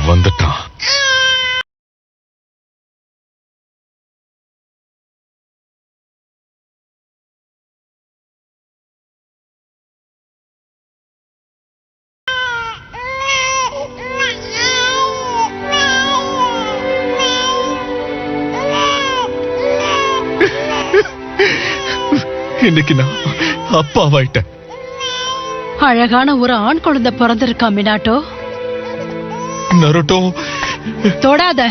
வந்துட்டான். இன்னைக்கு நான் அப்பாவாயிட்டேன். அழகான ஒரு ஆண் குழந்தை பிறந்திருக்கா மினாட்டோ. நருட்டோ தொடாத.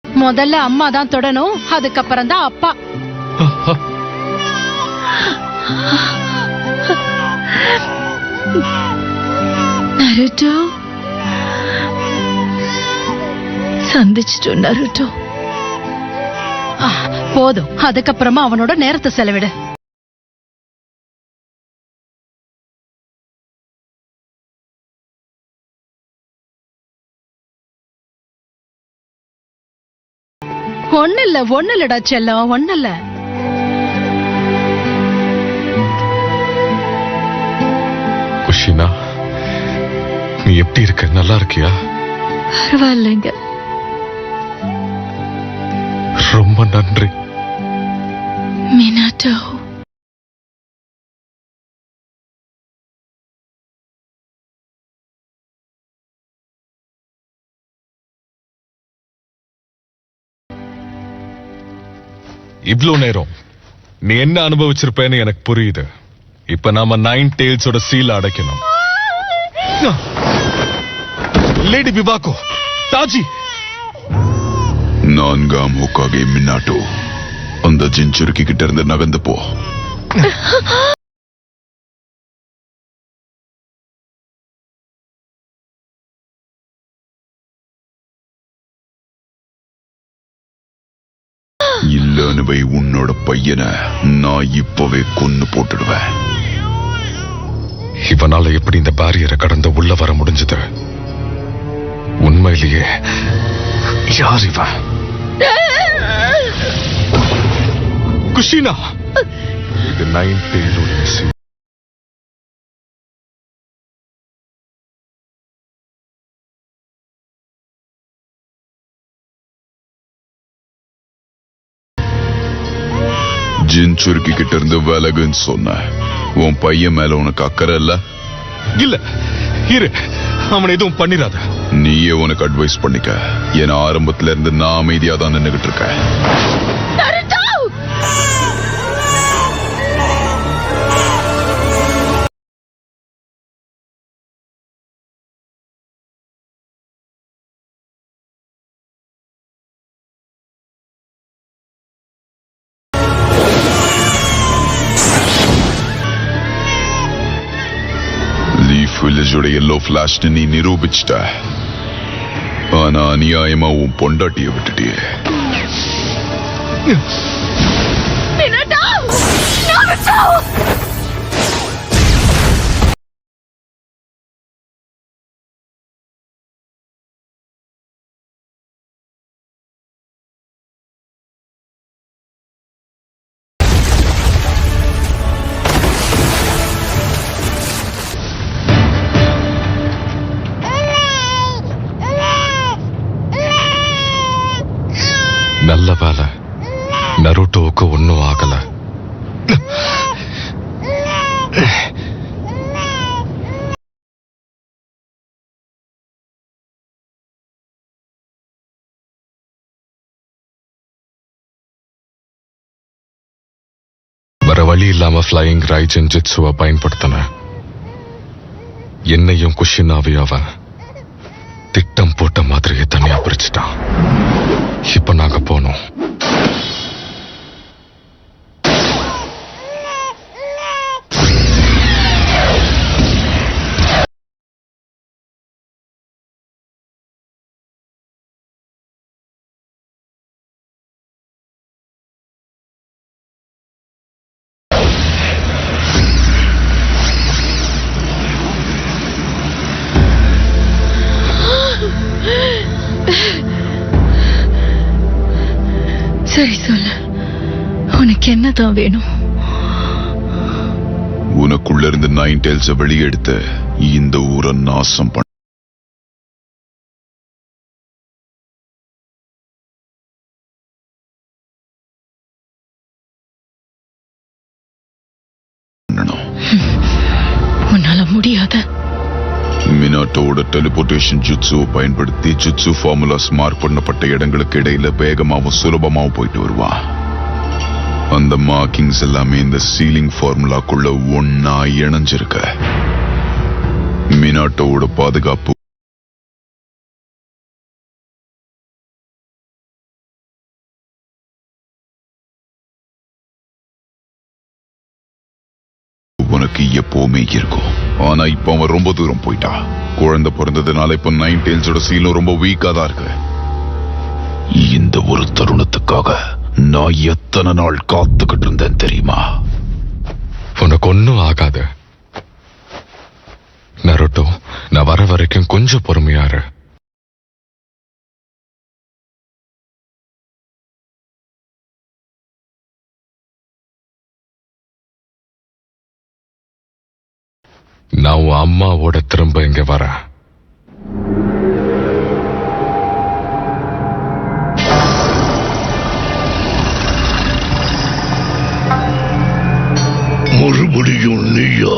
முதல்ல அம்மா தான் தொடணும், அதுக்கப்புறம் தான் அப்பா. நருட்டோ சந்திச்சிட்டோம். நருட்டோ போதும், அதுக்கப்புறமா அவனோட நேரத்தை செலவிடு. ஒண்ணு இல்லடா செல்லம், ஒண்ணு இல்ல. குஷினா, நீ எப்படி இருக்க? நல்லா இருக்கியா? பரவாயில்லைங்க. ரொம்ப நன்றி மினாட்டோ. இவ்ளோ நேரம் நீ என்ன அனுபவிச்சிருப்பேன்னு எனக்கு புரியுது. இப்ப நாம 9 டேல்ஸோட சீல் அடைக்கணும். லேடி விவாகோ, தாஜி. 4ஆம் ஹோக்காகே மினாட்டோ, அந்த ஜின்சுருக்கி கிட்ட இருந்து நகர்ந்து போ. இல்லன்னு வை, உன்னோட பையனை நான் இப்பவே கொன்னு போட்டுடுவேன். இவனால எப்படி இந்த பேரியரை கடந்து உள்ள வர முடிஞ்சது? உண்மையிலேயே யார் இவன்? குஷினா, இது 9 டேலோட சீல். ஜின்சுருக்கி கிட்ட இருந்து விலகுன்னு சொன்ன. உன் பையன் மேல உனக்கு அக்கறை இல்ல? இல்ல, இரு, அவனை எதுவும் பண்ணிராத. நீயே உனக்கு அட்வைஸ் பண்ணிக்க. ஏன்னா ஆரம்பத்துல இருந்து நான் அமைதியா தான் நின்னுகிட்டு இருக்கேன். வில்லேஜோட எல்லோ பிளாஷ் நீ நிரூபிச்சிட்ட. ஆனா அநியாயமா உன் பொண்டாட்டிய விட்டுட்டியே. நல்ல வேலை, நருட்டோவுக்கு ஒன்னும் ஆகல. வர வழி இல்லாம ஃபிளையிங் ரைஜன் ஜிட்சுவை பயன்படுத்தின. என்னையும் குஷினாவையும் அவன் திட்டம் போட்ட மாதிரியே தனியா பிரிச்சுட்டான். இப்ப நாங்க போனோம். சரி சொல்லு, உனக்கு என்னதான் வேணும்? உனக்குள்ள இருந்து 9 டெயில்ஸ் வெளியே எடுத்து இந்த ஊரை நாசம் பண்ணணும். உன்னால முடியாத. மினாட்டோட டெலிபோர்டேஷன் ஜுட்சுவை பயன்படுத்தி ஜுட்சு ஃபார்முலாஸ் மார்க் பண்ணப்பட்ட இடங்களுக்கு இடையில வேகமாவும் சுலபமாவும் போயிட்டு வருவான். அந்த மார்க்கிங்ஸ் எல்லாமே இந்த சீலிங் ஃபார்முலாக்குள்ள ஒன்னா இணைஞ்சிருக்க. மினாட்டோட பாதுகாப்பு உனக்கு எப்பவுமே இருக்கும். ஆனா இப்ப அவன் ரொம்ப தூரம் போயிட்டான். குழந்தை பிறந்ததுனால இப்ப 9 டெயில்ஸோட சீலும் ரொம்ப வீக்கா தான் இருக்கு. இந்த ஒரு தருணத்துக்காக நான் எத்தனை நாள் காத்துக்கிட்டு இருந்தேன் தெரியுமா? உனக்கு ஒன்னும் ஆகாது நருட்டோ. நான் வர வரைக்கும் கொஞ்சம் பொறுமையாரு. நான் உன் அம்மாவோட திரும்ப இங்க வரேன். மறுபடியும் நீயா?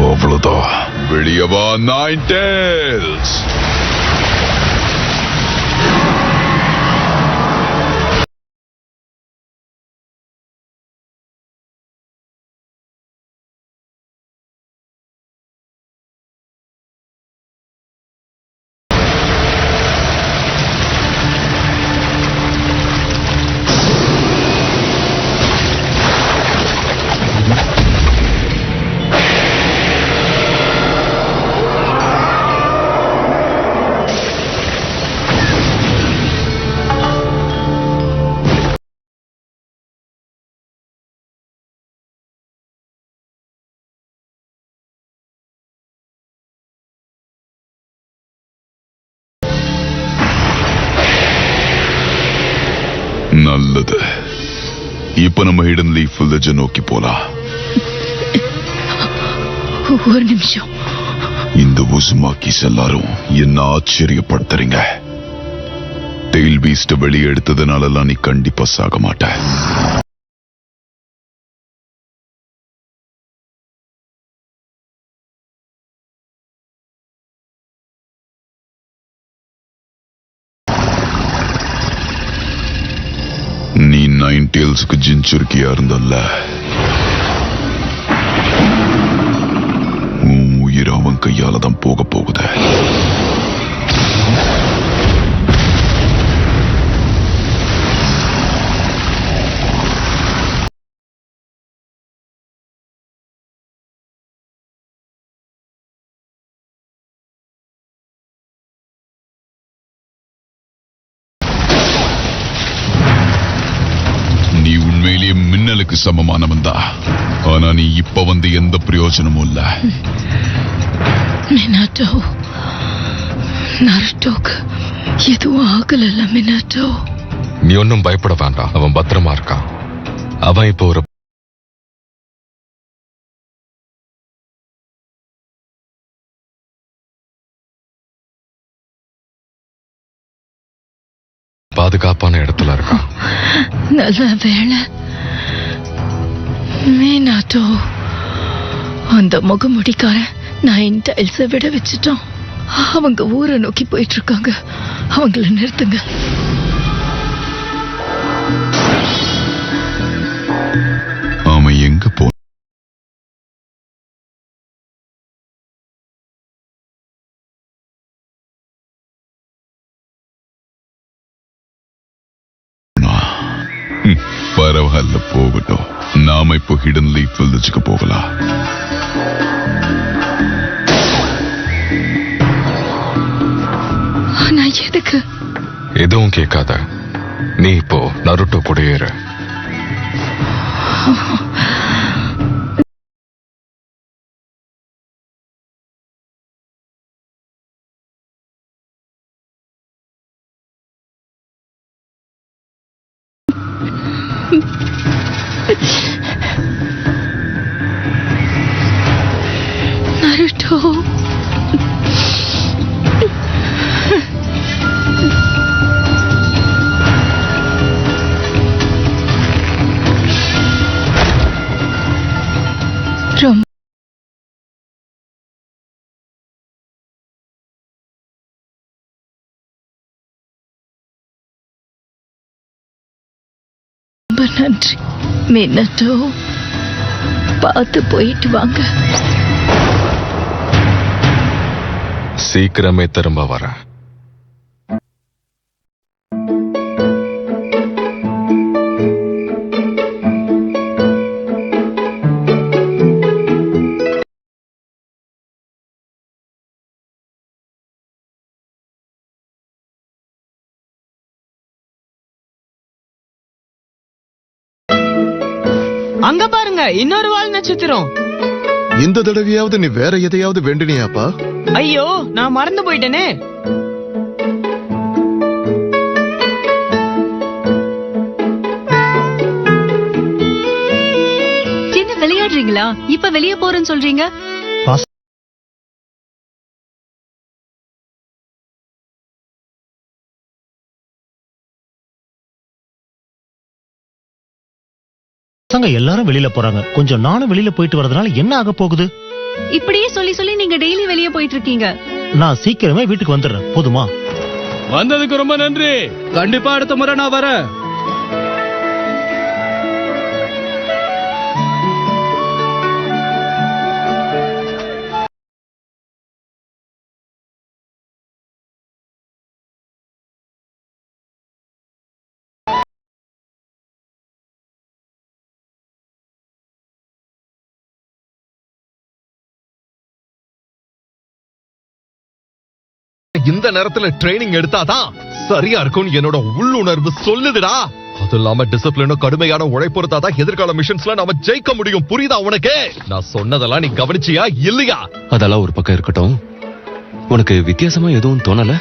அவ்வளவுதான். வெளியவா 9 டெயில்ஸ். நல்லது. இப்ப நம்ம ஹிடன் லீஃப் வில்லேஜ் நோக்கி போலாம். ஒரு நிமிஷம். இந்த உசுமாக்கிஸ் எல்லாரும் என்ன ஆச்சரியப்படுத்துறீங்க. டெயில் பீஸ்ட் வெளியே எடுத்ததுனாலலாம் நீ கண்டிப்பா சாக மாட்ட. நீ 9 டெயில்ஸ்க்கு ஜின்சுருக்கியா இருந்தல்ல, உன் உயிர் அவன் கையால தான் போக போகுது. நீ உண்மையிலேயே மின்னலுக்கு சமமானவன் தான். ஆனா நீ இப்ப வந்து எந்த பிரயோஜனமும் இல்ல. மினாட்டோ, நருட்டோக்கு எதுவும் ஆகல. மினாட்டோ, நீ ஒன்னும் பயப்பட வேண்டாம். அவன் பத்திரமா இருக்கான். அவன் இப்போ ஒரு பாதுகாப்பான இடத்துல இருக்கான். நல்ல வேளை. மீனாட்டோ, அந்த முகமுடிக்காரன் 9 டைல்ஸை விட வச்சுட்டான். அவங்க ஊரை நோக்கி போயிட்டு இருக்காங்க. அவங்கள நிறுத்துங்க. அவன் எங்க போ பரவாயில்ல, போகட்டும். நாம இப்போ ஹிடன் லீஃப் வில்லேஜுக்கு போகலாம். ஆனா எதுக்கு? எதுவும் கேட்காத. நீ இப்போ நருட்டோ கூட ஏறு. நருட்டோ, ரொம்ப நன்றி மீனாட்டோ. பார்த்து போயிட்டு வாங்க. சீக்கிரமே திரும்ப வரேன். அங்க பாருங்க, இன்னொரு வால் நட்சத்திரம். இந்த தடவையாவது நீ வேற எதையாவது வேண்டினியாப்பா? ஐயோ, நான் மறந்து போயிட்டேனே. என்ன விளையாடுறீங்களா? இப்ப வெளியே போறேன்னு சொல்றீங்க. பசங்க எல்லாரும் வெளியில போறாங்க. கொஞ்சம் நானும் வெளியில போயிட்டு வரதுனால என்ன ஆக போகுது? இப்படியே சொல்லி சொல்லி நீங்க டெய்லி வெளியே போயிட்டு இருக்கீங்க. நான் சீக்கிரமே வீட்டுக்கு வந்துடுறேன். போதுமா? வந்ததுக்கு ரொம்ப நன்றி. கண்டிப்பா அடுத்த முறை நான் வரேன். இந்த நேரத்துல ட்ரைனிங் எடுத்தாதான் சரியா இருக்கும் என்னோட உள்ளுணர்வு சொல்லுதுடா. அது இல்லாம டிசிப்ளினும் கடுமையான உழைப்புறதாதான் எதிர்கால மிஷன்ஸ்ல நாம ஜெயிக்க முடியும். புரியுதா உனக்கு? நான் சொன்னதெல்லாம் நீ கவனிச்சியா இல்லையா? அதெல்லாம் ஒரு பக்கம் இருக்கட்டும். உனக்கு வித்தியாசமா எதுவும் தோணல?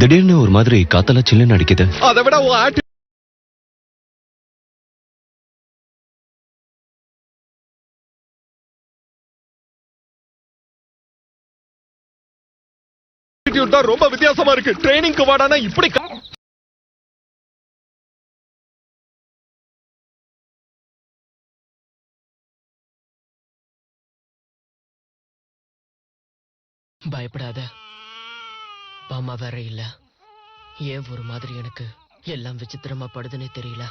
திடீர்னு ஒரு மாதிரி காத்தெல்லாம் சில்லுன்னு அடிக்குது. அதை விட உன் attitude தான் ரொம்ப வித்தியாசமா இருக்கு. ட்ரைனிங்க்கு வாடானா இப்படி பயப்படாத. பாமா வேற இல்ல. ஏன் ஒரு மாதிரி எனக்கு எல்லாம் விசித்திரமா படுதுன்னே தெரியல.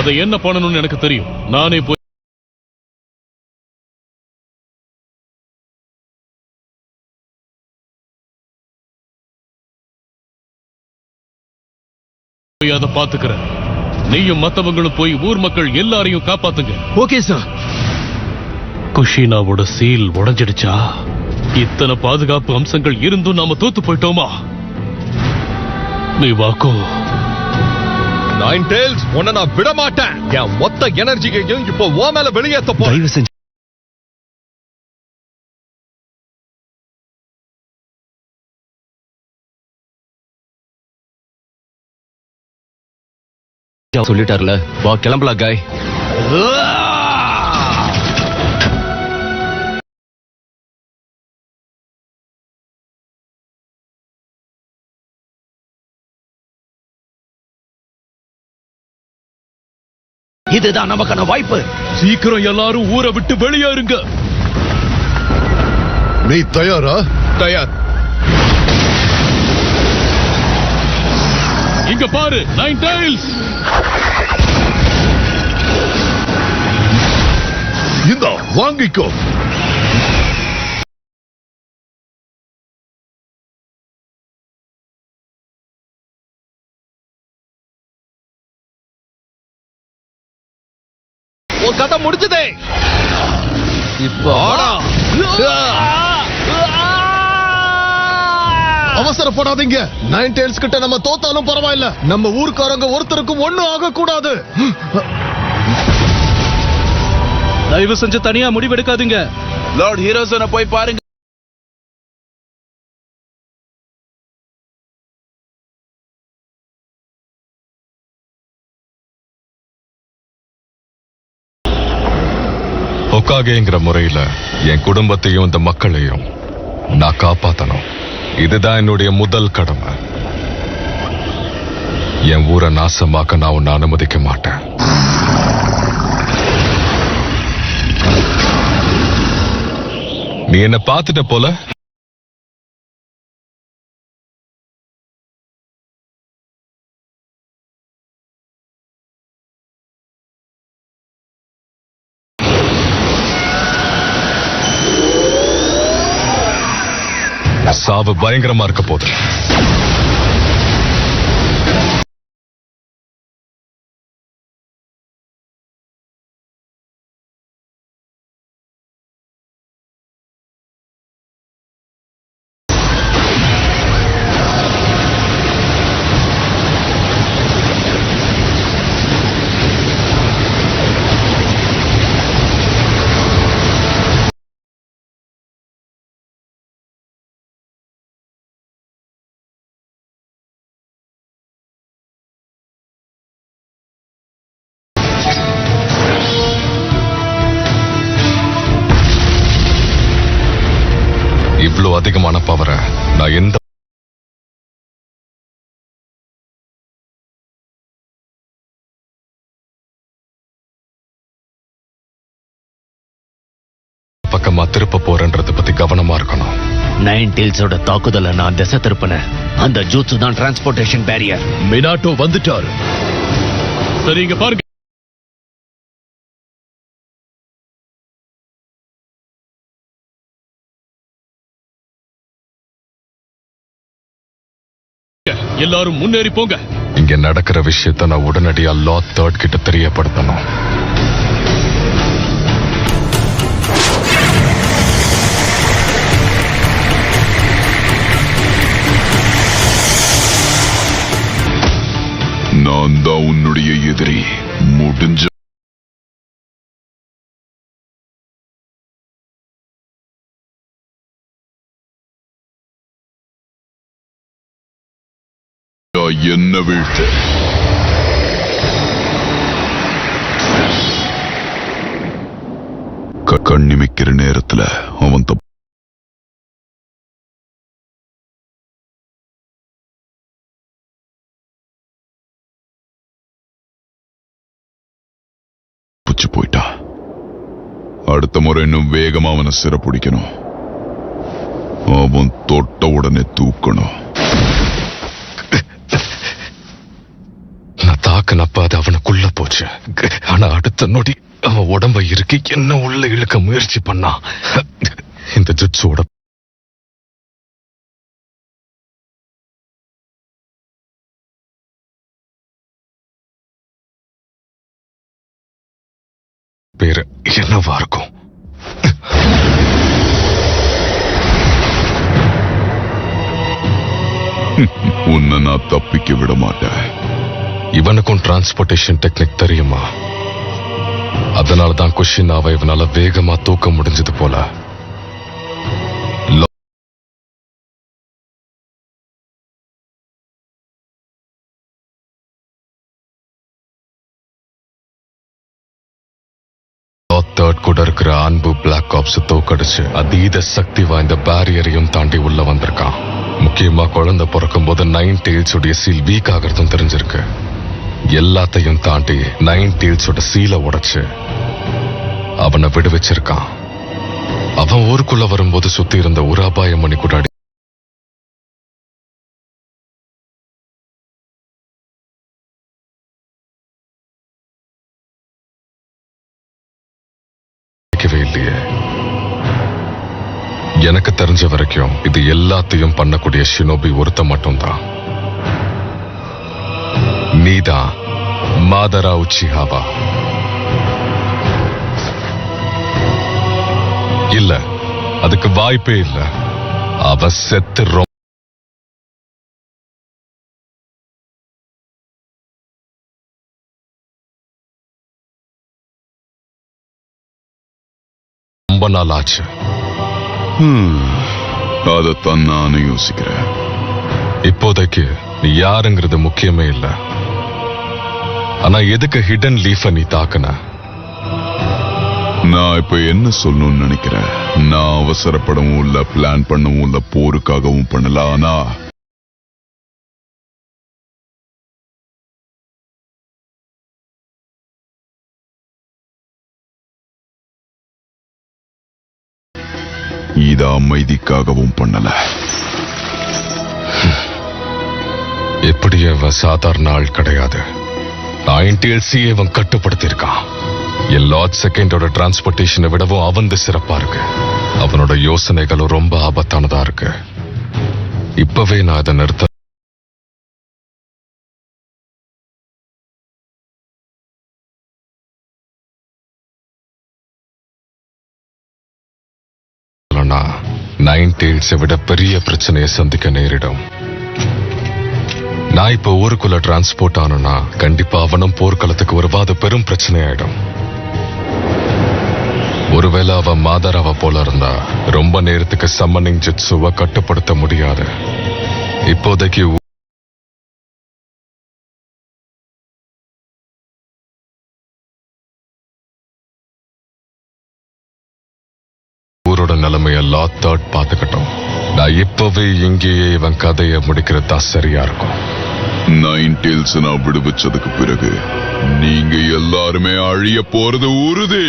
அதை என்ன பண்ணணும்னு எனக்கு தெரியும். நானே போய் அதை பாத்துக்கிறேன். நீயும் மத்தவங்களும் போய் ஊர் மக்கள் எல்லாரையும் காப்பாத்துங்க. Okay sir. குஷினாவோட சீல் உடைஞ்சிடுச்சா? இத்தனை பாதுகாப்பு அம்சங்கள் இருந்தும் நாம தோத்து போயிட்டோமா? நீ வாக்கோ நைன் டேல்ஸ், உன்னை நான் விட மாட்டேன். என் மொத்த எனர்ஜியையும் இப்போ ஓ மேல வெளியேத்த போறேன். தயவு செஞ்சு சொல்லிட்டார்ல, வா கிளம்பலாம் காய். இதுதான் நமக்கான வாய்ப்பு. சீக்கிரம் எல்லாரும் ஊரை விட்டு வெளியேறுங்க. நீ தயாரா? தயார். இங்க பாரு, நைன் டைல்ஸ். இந்த வாங்கிக்கோ. உன் கதை முடிச்சதே. இப்போ அவசரப்படாதீங்க. நைன் டேல்ஸ் கிட்ட நம்ம தோத்தாலும் பரவாயில்ல. நம்ம ஊர்க்காரங்க ஒருத்தருக்கும் ஒண்ணும் ஆக கூடாது. தயவு செஞ்சு தனியா முடிவெடுக்காதீங்க. லார்ட் ஹீரோசனை போய் பாருங்க. ஹொக்காகேங்கிற முறையில என் குடும்பத்தையும் இந்த மக்களையும் நான் காப்பாத்தணும். இதுதான் என்னுடைய முதல் கடமை. என் ஊரை நாசமாக்க நான் உன்னை அனுமதிக்க மாட்டேன். நீ என்ன பார்த்துட்ட போல. சாவு பயங்கரமா இருக்க போகுது. இவ்வளவு அதிகமான பவரை நான் எந்த பக்கமா திருப்ப போறேன்றத பத்தி கவனமா இருக்கணும். நைன் டேல்ஸோட தாக்குதலை நான் திசை திருப்பினேன். அந்த ஜூட்சு தான் டிரான்ஸ்போர்டேஷன் பேரியர். மினாட்டோ வந்துட்டாரு. சரி, இங்க பாருங்க. எல்லாரும் முன்னேறி போங்க. இங்க நடக்கிற விஷயத்தை நான் உடனடியா லார்ட் தேர்ட் கிட்ட தெரியப்படுத்தணும். நான் தான் உன்னுடைய எதிரி. முடிஞ்ச என்ன வீழ்த்த கண்ணிமைக்கிற நேரத்துல அவன் தப்பிச்சு போயிட்டான். அடுத்த முறை இன்னும் வேகமா அவனை சிறப்பிடிக்கணும். அவன் தொட்ட உடனே தூக்கணும். தாக்குனப்ப அது அவனுக்குள்ள போச்சு. ஆனா அடுத்த நொடி அவன் உடம்ப இறுக்கி என்ன உள்ள இழுக்க முயற்சி பண்ணான். இந்த ஜுட்ஸோட பேரு என்னவா இருக்கும்? உன்னை நான் தப்பிக்க விட மாட்டேன். இவனுக்கும் டிரான்ஸ்போர்டேஷன் டெக்னிக் தெரியுமா? அதனாலதான் குஷினாவை இவனால வேகமா தூக்க முடிஞ்சது போல. தேர்ட் கூட இருக்கிற அன்பு பிளாக் ஆப்ஸ் தோக்கடிச்சு அதீத சக்தி வாய்ந்த பேரியரையும் தாண்டி உள்ள வந்திருக்கான். முக்கியமா குழந்தை பிறக்கும் போது 9 டெயில்ஸோட சீல் வீக் ஆகிறதும் தெரிஞ்சிருக்கு. எல்லாத்தையும் தாண்டி 9 டெயில்ஸோட சீலை உடைச்சு அவனை விடுவிச்சிருக்கான். அவன் ஊருக்குள்ள வரும்போது சுத்தி இருந்த ஒரு அபாய மணி கூட இல்லையே. எனக்கு தெரிஞ்ச வரைக்கும் இது எல்லாத்தையும் பண்ணக்கூடிய ஷினோபி ஒருத்த மட்டும்தான். நீதான் மாதரா உச்சிஹாவா. இல்ல, அதுக்கு வாய்ப்பே இல்ல. அவ செத்து ரொம்ப நாள் ஆச்சு. அதைத்தான் நானும் யோசிக்கிறேன். இப்போதைக்கு நீ யாருங்கிறது முக்கியமே இல்ல. ஆனா எதுக்கு ஹிடன் லீஃப நீ தாக்குன? நான் இப்ப என்ன சொல்லணும்னு நினைக்கிறேன். நான் அவசரப்படவும் இல்ல, பிளான் பண்ணவும் இல்ல, போருக்காகவும் பண்ணல. ஆனா இத அமைதிக்காகவும் பண்ணல. எப்படி அவன் சாதாரண ஆள் கிடையாது. 9TLC அவன் கட்டுப்படுத்தியிருக்கான். என் லார்ட் செகண்டோட டிரான்ஸ்போர்டேஷனை விடவும் அவன் சிறப்பா இருக்கு. அவனோட யோசனைகளும் ரொம்ப ஆபத்தானதா இருக்கு. இப்பவே நான் அதை நிறுத்த நைன் டெயில்ஸை விட பெரிய பிரச்சனையை சந்திக்க நேரிடும். நான் இப்ப ஊருக்குள்ள டிரான்ஸ்போர்ட் ஆனா கண்டிப்பா அவனும் போர்க்களத்துக்கு வருவா. அது பெரும் பிரச்சனை ஆயிடும். ஒருவேளை அவன் மாதராவ போல இருந்தா ரொம்ப நேரத்துக்கு சம்மனிங் ஜிட்சுவை கட்டுப்படுத்த முடியாது. இப்போதைக்கு ஊரோட நிலைமைய லார்ட் தேர்ட் பாத்துக்கட்டும். நான் இப்பவே இங்கேயே இவன் கதையை முடிக்கிறதா சரியா இருக்கும். 9 டெயில்ஸ் நான் விடுவிச்சதுக்கு பிறகு நீங்க எல்லாருமே அழிய போறது உறுதி.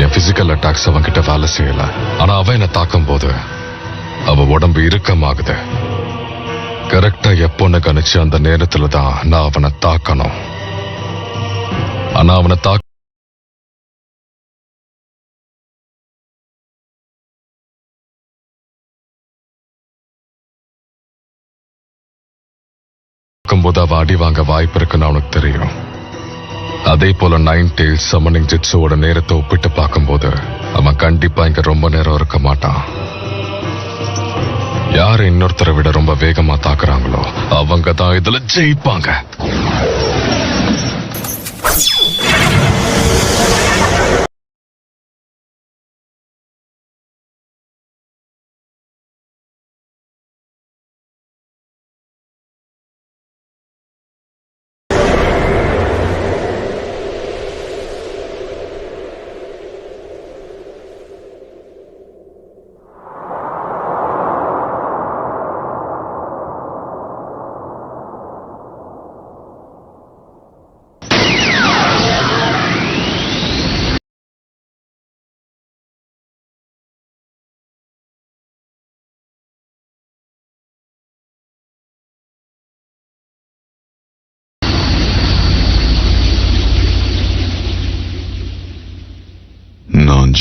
என் பிசிக்கல் அட்டாக்ஸ் அவன் கிட்ட வேலை செய்யல. ஆனா அவன் என்ன தாக்கும் போது அவ உடம்பு இறுக்கமாகுது. கரெக்டா எப்போன்னு கணிச்சு அந்த நேரத்துல தான் நான் அவனை தாக்கணும். ஆனா அவனை போது அவன் அடி வாங்க வாய்ப்பு இருக்குன்னு அவனுக்கு தெரியும். அதே போல 9 டெயில்ஸ் சம்மனிங் ஜிட்ஸோட நேரத்தை ஒப்பிட்டு பார்க்கும்போது அவன் கண்டிப்பா இங்க ரொம்ப நேரம் இருக்க மாட்டான். யாரு இன்னொருத்தரை விட ரொம்ப வேகமா தாக்குறாங்களோ அவங்க தான் இதுல ஜெயிப்பாங்க.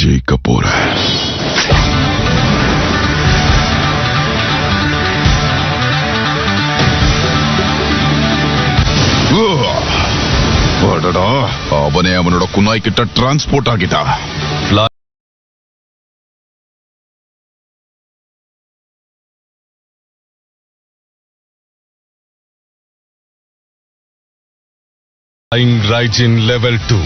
ஜெயிக்க போறேன். அடடா, அவனே அவனோட குனாய் கிட்ட டிரான்ஸ்போர்ட் ஆகிட்டா. Flying Raijin level 2.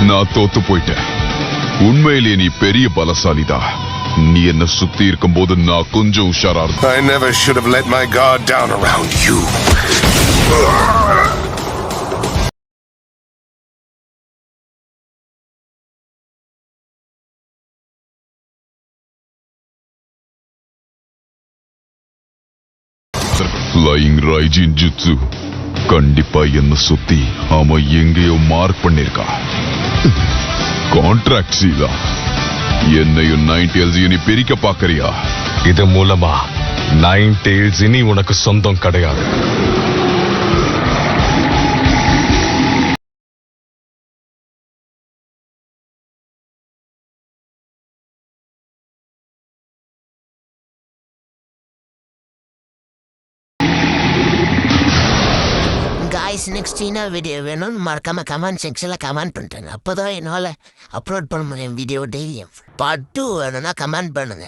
நான் தோத்து போயிட்டேன். உண்மையிலேயே நீ பெரிய பலசாலிதான். நீ என்ன சுத்தி இருக்கும் போது நான் கொஞ்சம் உஷாரா இருந்தேன். I never should have let my guard down around you. Flying Raijin Jutsu கண்டிப்பா என்ன சுத்தி அவன் எங்கேயோ மார்க் பண்ணிருக்கான். கான்ட்ராக்ட் சீதா, என்னையும் 9 Tails நீ பிரிக்க பாக்கறியா? இது மூலமா 9 Tails இனி உனக்கு சொந்தம் கிடையாது. गाइस नेक्स्ट चीना वीडियो வேணும் மறக்காம கமெண்ட் செக்ஷன்ல கமெண்ட் பண்ணுங்க. அப்பதான் என்னால அப்லோட் பண்ண முடியும் வீடியோ டெய்லியும். பார்ட் 2 வேணும்னா கமெண்ட் பண்ணுங்க.